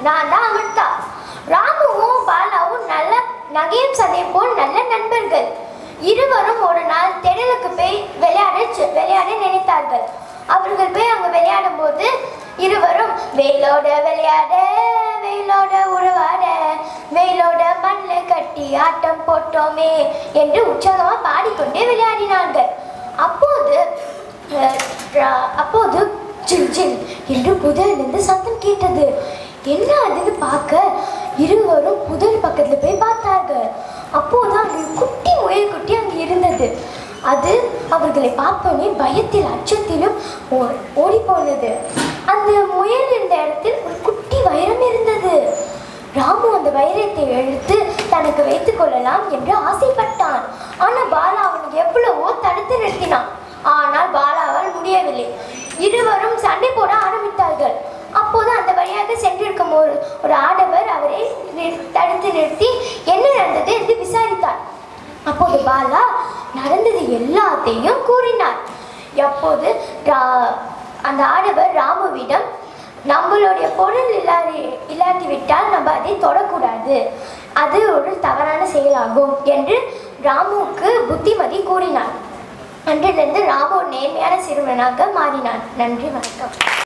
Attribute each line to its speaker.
Speaker 1: நான் தான் அமிர்தா. ராமுவும் பாலாவும் நல்ல நகையும் சதையும் போல் நல்ல நண்பர்கள். இருவரும் ஒரு நாள் திடலுக்கு போய் விளையாட நினைத்தார்கள். அவர்கள் போய் அங்கு விளையாடும் போது இருவரும் வெயிலோட விளையாட, வெயிலோட உறவாட, வெயிலோட மண்ணில் கட்டி ஆட்டம் போட்டோமே என்று உற்சாகமாக பாடிக்கொண்டே விளையாடினார்கள். அப்போது ஜில் ஜில் என்று புதரிலிருந்து சத்தம் கேட்டது. என்ன அதுன்னு பார்க்க இருவரும் புதர் பக்கத்தில் போய் பார்த்தார்கள். அப்போது அங்கு குட்டி முயல் குட்டி அங்கு இருந்தது. அது அவர்களை பார்த்தோன்னே பயத்தில் அச்சத்திலும் ஓடி போனது. அந்த முயல் இருந்த இடத்தில் ஒரு குட்டி வைரம் இருந்தது. ராமு அந்த வைரத்தை எடுத்து தனக்கு வைத்துக் கொள்ளலாம் என்று ஆசைப்பட்டான். ஆனால் பாலா அவனுக்கு எவ்வளவோ தடுத்து நிறுத்தினான். ஆனால் பாலாவால் முடியவில்லை. இருவரும் சண்டை போட ஆரம்பித்தார்கள். அப்போது அந்த வழியாக சென்றிருக்கும் ஒரு ஆடவர் அவரை தடுத்து நிறுத்தி என்ன நடந்தது என்று விசாரித்தார். அப்போது பாலா நடந்தது எல்லாத்தையும் கூறினார். அப்போது அந்த ஆடவர் ராமுவிடம், நம்மளுடைய பொருள் இல்லாட்டிவிட்டால் நம்ம அதை தொடக்கூடாது, அது ஒரு தவறான செயலாகும் என்று ராமுவுக்கு புத்திமதி கூறினார். அன்றிலிருந்து ராமு நேர்மையான சிறுவனாக மாறினான். நன்றி, வணக்கம்.